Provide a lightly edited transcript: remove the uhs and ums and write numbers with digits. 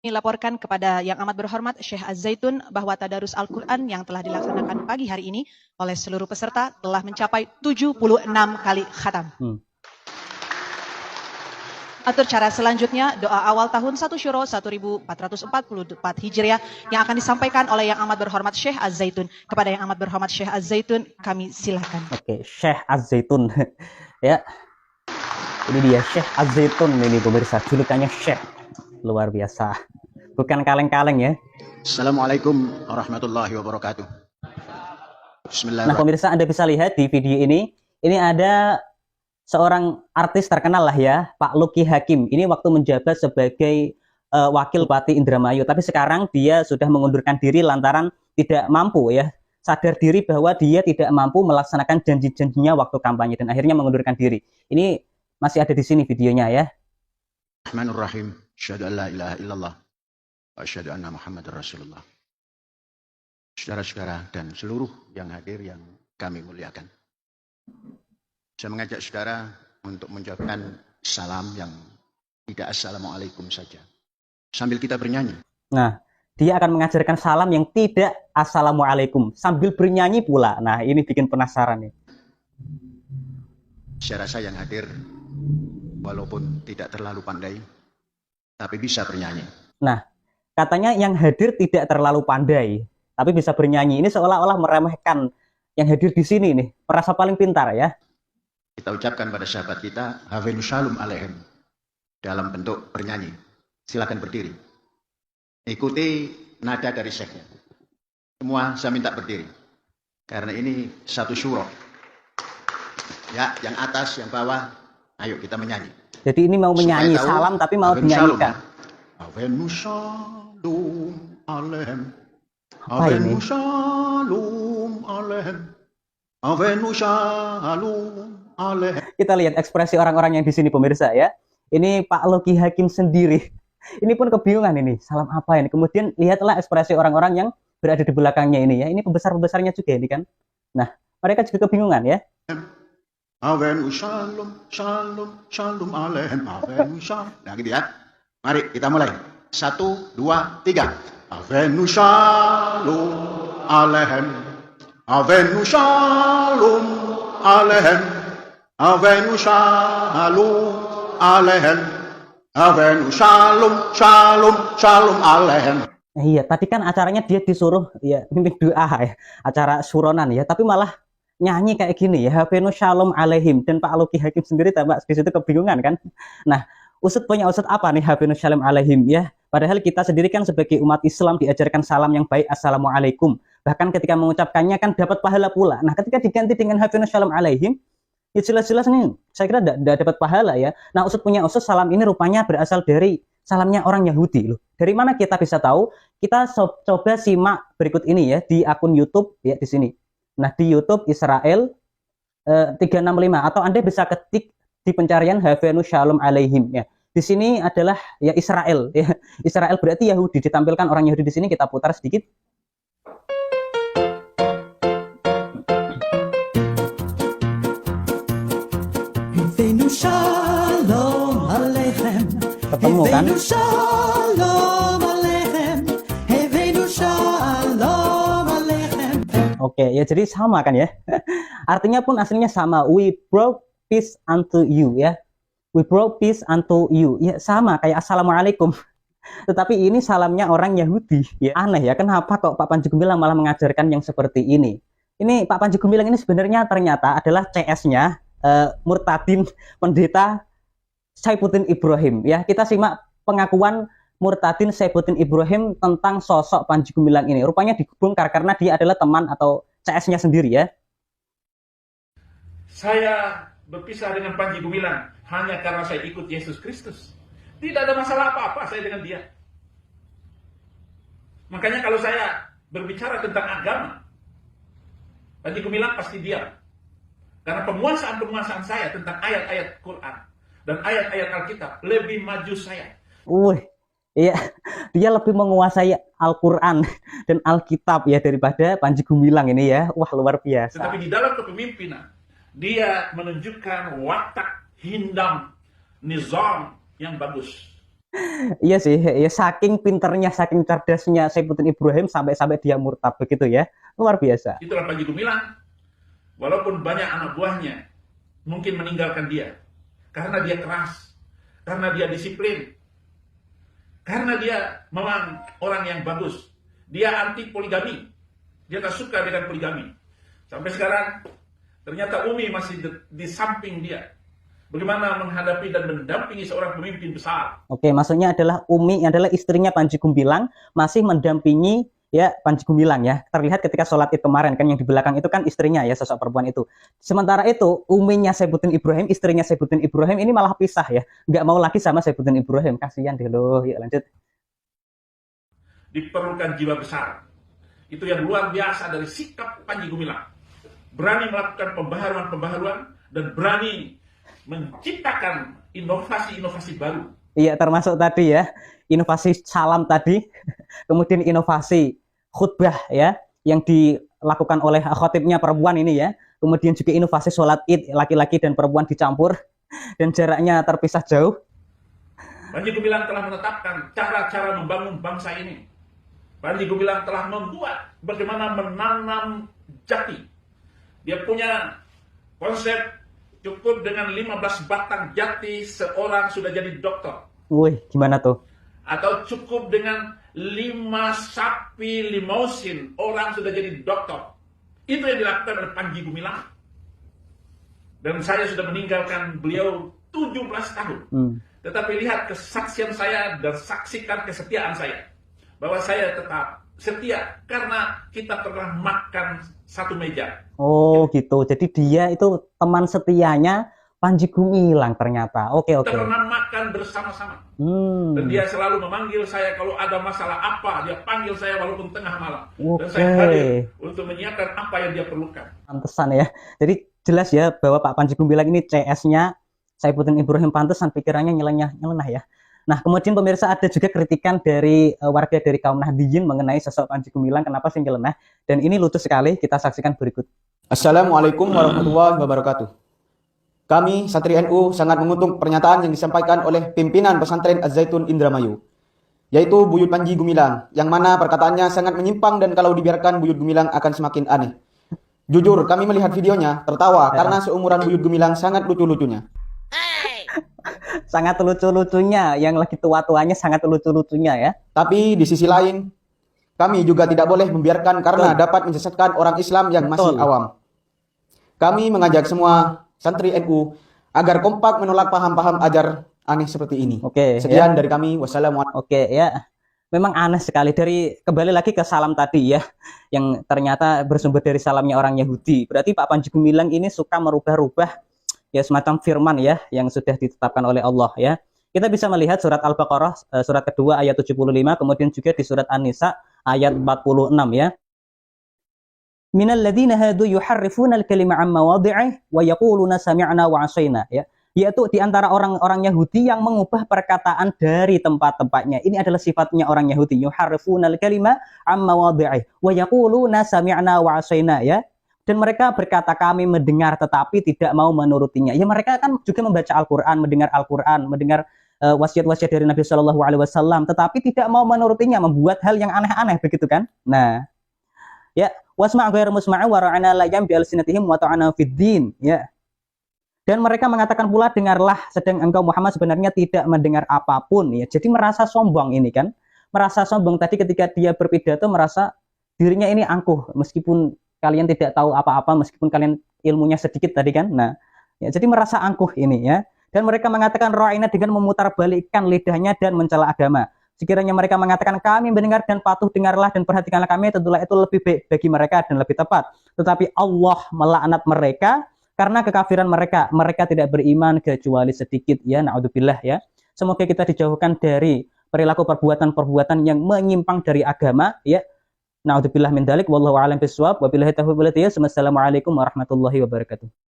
Laporkan kepada Yang Amat Berhormat Syekh Az-Zaitun bahwa tadarus Al-Quran yang telah dilaksanakan pagi hari ini oleh seluruh peserta telah mencapai 76 kali khatam. Atur cara selanjutnya, doa awal tahun 1 Syuro 1444 Hijriah yang akan disampaikan oleh Yang Amat Berhormat Syekh Az-Zaitun. Kepada Yang Amat Berhormat Syekh Az-Zaitun, kami silakan. Oke, Syekh Az-Zaitun. Ya, ini dia Syekh Az-Zaitun ini pemirsa, julukannya Syekh. Luar biasa. Bukan kaleng-kaleng ya. Assalamualaikum warahmatullahi wabarakatuh. Nah Bismillahirrahmanirrahim. pemirsa, Anda bisa lihat di video ini ada seorang artis terkenal lah ya, Pak Lucky Hakim. Ini waktu menjabat sebagai wakil Bupati Indramayu, tapi sekarang dia sudah mengundurkan diri lantaran tidak mampu ya, sadar diri bahwa dia tidak mampu melaksanakan janji-janjinya waktu kampanye dan akhirnya mengundurkan diri. Ini masih ada di sini videonya ya. Bismillahirrahmanirrahim. Asyhadu an la ilaha illallah wa asyhadu anna Muhammadar Rasulullah. Saudara-saudara dan seluruh yang hadir yang kami muliakan. Saya mengajak saudara untuk mengucapkan salam yang tidak assalamualaikum saja, sambil kita bernyanyi. Nah, dia akan mengajarkan salam yang tidak assalamualaikum sambil bernyanyi pula. Nah, ini bikin penasaran nih. Saya rasa yang hadir walaupun tidak terlalu pandai, tapi bisa bernyanyi. Nah, katanya yang hadir tidak terlalu pandai, tapi bisa bernyanyi. Ini seolah-olah meremehkan yang hadir di sini nih, merasa paling pintar ya. Kita ucapkan pada sahabat kita, Hafenu Shalom Alaihim, dalam bentuk bernyanyi. Silakan berdiri. Ikuti nada dari syekhnya. Semua saya minta berdiri. Karena ini satu syuro. Ya, yang atas, yang bawah, ayo kita menyanyi. Jadi ini mau menyanyi Supaya tahu, salam tapi mau Hafenu dinyanyikan. Hafenu Shalom Alaihim. Apa ini? Hafenu Shalom Alaihim. Hafenu Shalom Alaihim. Kita lihat ekspresi orang-orang yang di sini pemirsa ya. Ini Pak Lucky Hakim sendiri. Ini pun kebingungan ini, salam apa ini. Kemudian lihatlah ekspresi orang-orang yang berada di belakangnya ini ya. Ini pembesar-pembesarnya juga ini kan. Nah, mereka juga kebingungan ya. Avenu Shalom, Shalom, Shalom Alaihim. Avenu Shalom. Nah gitu ya. Mari kita mulai. 1, 2, 3. Avenu Shalom Alaihim. Avenu Shalom Alaihim. Avenu Shalom Alaihim. Avenu Shalom, Shalom, Shalom Alaihim. Iya, tadi kan acaranya dia disuruh ya mimpin doa ya, acara suronan ya, tapi malah nyanyi kayak gini ya, Hafenu Shalom Alaihim. Dan Pak Lucky Hakim sendiri tambah di situ kebingungan kan. Nah, punya usut apa nih Hafenu Shalom Alaihim ya? Padahal kita sendiri kan sebagai umat Islam diajarkan salam yang baik, Assalamualaikum. Bahkan ketika mengucapkannya kan dapat pahala pula. Nah, ketika diganti dengan Hafenu Shalom Alaihim, ya jelas-jelas nih, saya kira tidak dapat pahala ya. Nah, punya usut salam ini rupanya berasal dari salamnya orang Yahudi loh. Dari mana kita bisa tahu? Kita coba simak berikut ini ya di akun YouTube ya di sini. Nah, di YouTube Israel 365 atau Anda bisa ketik di pencarian Hafenu Shalom Alaihim ya. Di sini adalah ya Israel ya. Israel berarti Yahudi, ditampilkan orang Yahudi di sini, kita putar sedikit. Hafenu Shalom Alaihim. Ketemu kan? Hafenu Shalom Alaihim. Hafenu Shalom Alaihim. Oke, ya jadi sama kan ya. Artinya pun aslinya sama. We brought peace unto you ya. We brought peace unto you. Ya sama kayak Assalamualaikum. Tetapi ini salamnya orang Yahudi. Ya aneh ya, kenapa kok Pak Panji Gumilang malah mengajarkan yang seperti ini? Ini Pak Panji Gumilang ini sebenarnya ternyata adalah CS-nya Murtadin Pendeta Saifuddin Ibrahim ya. Kita simak pengakuan Murtadin Saifuddin Ibrahim tentang sosok Panji Gumilang ini. Rupanya dibongkar karena dia adalah teman atau CS-nya sendiri ya. Saya berpisah dengan Panji Gumilang hanya karena saya ikut Yesus Kristus. Tidak ada masalah apa-apa saya dengan dia. Makanya kalau saya berbicara tentang agama, Panji Gumilang pasti diam. Karena penguasaan saya tentang ayat-ayat Quran dan ayat-ayat Alkitab lebih maju saya. Iya, dia lebih menguasai Al-Quran dan Alkitab ya daripada Panji Gumilang ini ya. Wah, luar biasa. Tetapi di dalam kepemimpinan, dia menunjukkan watak hindam nizam yang bagus. Iya sih, ya saking pinternya, saking cerdasnya Saifuddin Ibrahim sampai dia murtad begitu ya. Luar biasa. Itulah Panji Gumilang. Walaupun banyak anak buahnya mungkin meninggalkan dia karena dia keras, karena dia disiplin, karena dia memang orang yang bagus. Dia anti poligami. Dia tak suka dengan poligami. Sampai sekarang ternyata Umi masih di samping dia. Bagaimana menghadapi dan mendampingi seorang pemimpin besar. Oke, maksudnya adalah Umi adalah istrinya Panji Gumilang masih mendampingi ya Panji Gumilang ya. Terlihat ketika sholat Id kemarin kan yang di belakang itu kan istrinya ya, sosok perempuan itu. Sementara itu uminya Saifuddin Ibrahim, istrinya Saifuddin Ibrahim ini malah pisah ya. Nggak mau lagi sama Saifuddin Ibrahim. Kasihan deh loh. Ya lanjut. Diperlukan jiwa besar. Itu yang luar biasa dari sikap Panji Gumilang. Berani melakukan pembaharuan-pembaharuan dan berani menciptakan inovasi-inovasi baru. Iya, termasuk tadi ya, inovasi salam tadi, kemudian inovasi khutbah ya, yang dilakukan oleh khotibnya perempuan ini ya, kemudian juga inovasi sholat id, laki-laki dan perempuan dicampur, dan jaraknya terpisah jauh. Panji Gumilang telah menetapkan cara-cara membangun bangsa ini. Panji Gumilang telah membuat bagaimana menanam jati. Dia punya konsep cukup dengan 15 batang jati seorang sudah jadi dokter. Wih, gimana tuh? Atau cukup dengan 5 sapi limousin orang sudah jadi dokter. Itu yang dilakukan oleh Panji Gumilang. Dan saya sudah meninggalkan beliau 17 tahun. Tetapi lihat kesaksian saya dan saksikan kesetiaan saya. Bahwa saya tetap setia karena kita pernah makan satu meja. Oh gitu, jadi dia itu teman setianya Panji Gumilang ternyata. Oke. Kita pernah makan bersama-sama. Dan dia selalu memanggil saya kalau ada masalah apa, dia panggil saya walaupun tengah malam. Dan saya hadir untuk menyiapkan apa yang dia perlukan. Pantesan ya. Jadi jelas ya bahwa Pak Panji Gumilang ini CS-nya Saifuddin Ibrahim, pantesan pikirannya nyelenah ya. Nah, kemudian pemirsa ada juga kritikan dari warga dari kaum Nahdliyin mengenai sosok Panji Gumilang, kenapa sih nyelenah? Dan ini lucu sekali, kita saksikan berikut. Assalamualaikum warahmatullahi wabarakatuh. Kami, Santri NU, sangat mengutuk pernyataan yang disampaikan oleh pimpinan pesantren Az-Zaitun Indramayu, yaitu Buyut Panji Gumilang, yang mana perkataannya sangat menyimpang dan kalau dibiarkan Buyut Gumilang akan semakin aneh. Jujur, kami melihat videonya, tertawa karena seumuran Buyut Gumilang sangat lucu-lucunya. Sangat lucu-lucunya, yang lagi tua-tuanya sangat lucu-lucunya ya. Tapi di sisi lain, kami juga tidak boleh membiarkan karena dapat menyesatkan orang Islam yang masih awam. Kami mengajak semua santri NU agar kompak menolak paham-paham ajar aneh seperti ini. Oke. Sekian dari kami. Wassalamualaikum. Oke ya. Memang aneh sekali, kembali lagi ke salam tadi ya, yang ternyata bersumber dari salamnya orang Yahudi. Berarti Pak Panji Gumilang ini suka merubah-rubah ya semacam firman ya yang sudah ditetapkan oleh Allah ya. Kita bisa melihat surat Al-Baqarah surat kedua ayat 75, kemudian juga di surat An-Nisa ayat 46 ya. Minal ladzina hadu yuharrifuna al-kalima an mawadhi'i wa yaquluna sami'na wa 'asaina ya. Yaitu di antara orang-orang Yahudi yang mengubah perkataan dari tempat-tempatnya. Ini adalah sifatnya orang Yahudi, yuharrifuna al-kalima an mawadhi'i wa yaquluna sami'na wa 'asaina ya. Dan mereka berkata kami mendengar tetapi tidak mau menurutinya. Ya mereka kan juga membaca Al-Quran, mendengar wasiat-wasiat dari Nabi Shallallahu Alaihi Wasallam, tetapi tidak mau menurutinya, membuat hal yang aneh-aneh begitu kan? Nah, ya wasma' ghairu musma'i wa ra'ana la yam bi alsinatihim wa ta'ana fid din ya. Dan mereka mengatakan pula dengarlah, sedang engkau Muhammad sebenarnya tidak mendengar apapun ya. Jadi merasa sombong ini kan? Merasa sombong tadi ketika dia berpidato merasa dirinya ini angkuh meskipun kalian tidak tahu apa-apa, meskipun kalian ilmunya sedikit tadi kan. Nah, ya, jadi merasa angkuh ini ya. Dan mereka mengatakan ra'ina dengan memutarbalikkan lidahnya dan mencela agama. Sekiranya mereka mengatakan kami mendengar dan patuh dengarlah dan perhatikanlah kami, tentulah itu lebih baik bagi mereka dan lebih tepat. Tetapi Allah melaknat mereka karena kekafiran mereka. Mereka tidak beriman kecuali sedikit ya. Na'udzubillah ya. Semoga kita dijauhkan dari perilaku perbuatan-perbuatan yang menyimpang dari agama ya. Na'udzubillah min dzalik wallahu a'lam bishawab. Wabillahi taufiq wal hidayah. Wassalamualaikum warahmatullahi wabarakatuh.